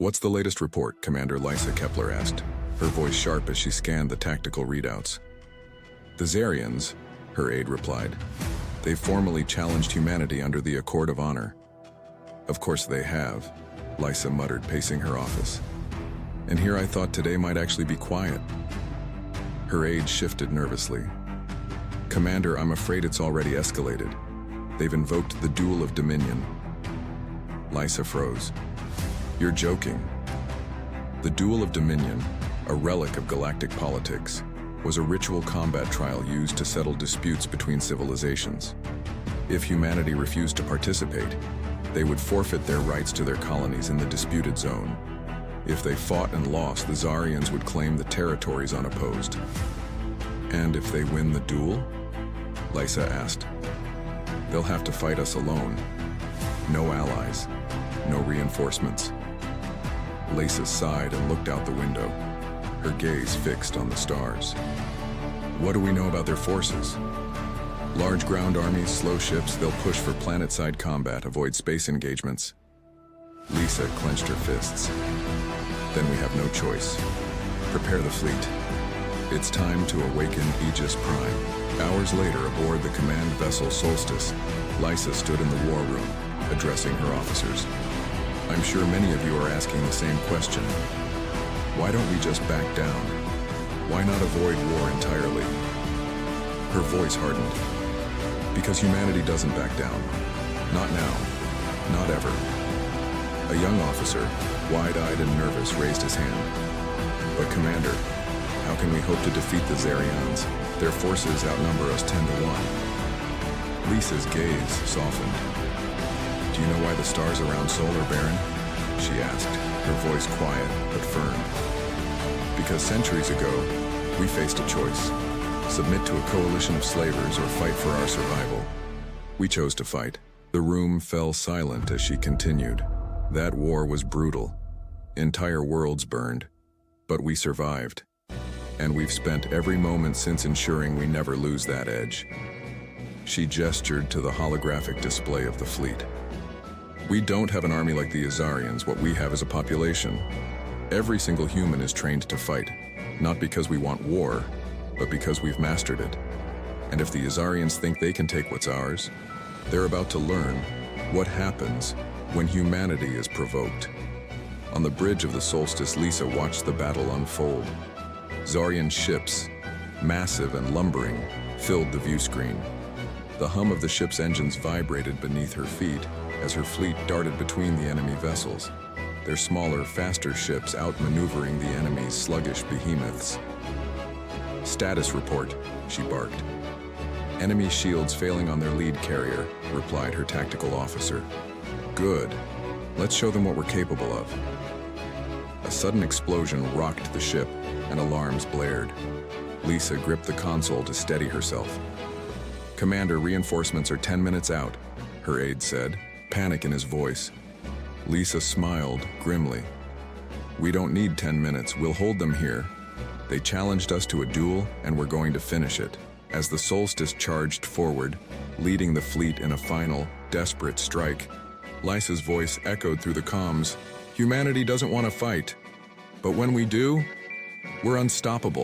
"What's the latest report?" Commander Lysa Kepler asked, her voice sharp as she scanned the tactical readouts. "The Zarians," her aide replied. "They've formally challenged humanity under the Accord of Honor." "Of course they have," Lysa muttered, pacing her office. "And here I thought today might actually be quiet." Her aide shifted nervously. "Commander, I'm afraid it's already escalated. They've invoked the Duel of Dominion." Lysa froze. "You're joking." The Duel of Dominion, a relic of galactic politics, was a ritual combat trial used to settle disputes between civilizations. If humanity refused to participate, they would forfeit their rights to their colonies in the disputed zone. If they fought and lost, the Zarians would claim the territories unopposed. "And if they win the duel?" Lysa asked. "They'll have to fight us alone. No allies, no reinforcements." Lysa sighed and looked out the window, her gaze fixed on the stars. "What do we know about their forces?" "Large ground armies, slow ships, they'll push for planet-side combat, avoid space engagements." Lysa clenched her fists. "Then we have no choice. Prepare the fleet. It's time to awaken Aegis Prime." Hours later, aboard the command vessel Solstice, Lysa stood in the war room, addressing her officers. "I'm sure many of you are asking the same question. Why don't we just back down? Why not avoid war entirely?" Her voice hardened. "Because humanity doesn't back down. Not now. Not ever." A young officer, wide-eyed and nervous, raised his hand. "But Commander, how can we hope to defeat the Zarians? Their forces outnumber us 10 to 1. Lysa's gaze softened. "Do you know why the stars around Sol are barren?" she asked, her voice quiet but firm. "Because centuries ago, we faced a choice. Submit to a coalition of slavers or fight for our survival. We chose to fight." The room fell silent as she continued. "That war was brutal. Entire worlds burned. But we survived. And we've spent every moment since ensuring we never lose that edge." She gestured to the holographic display of the fleet. "We don't have an army like the Azarians. What we have is a population. Every single human is trained to fight, not because we want war, but because we've mastered it. And if the Azarians think they can take what's ours, they're about to learn what happens when humanity is provoked." On the bridge of the Solstice, Lysa watched the battle unfold. Zarian ships, massive and lumbering, filled the view screen. The hum of the ship's engines vibrated beneath her feet as her fleet darted between the enemy vessels, their smaller, faster ships outmaneuvering the enemy's sluggish behemoths. "Status report," she barked. "Enemy shields failing on their lead carrier," replied her tactical officer. "Good. Let's show them what we're capable of." A sudden explosion rocked the ship, and alarms blared. Lysa gripped the console to steady herself. "Commander, reinforcements are 10 minutes out," her aide said, panic in his voice. Lysa smiled grimly. "We don't need 10 minutes. We'll hold them here. They challenged us to a duel, and we're going to finish it." As the Solstice charged forward, leading the fleet in a final, desperate strike, Lysa's voice echoed through the comms. "Humanity doesn't want to fight. But when we do, we're unstoppable."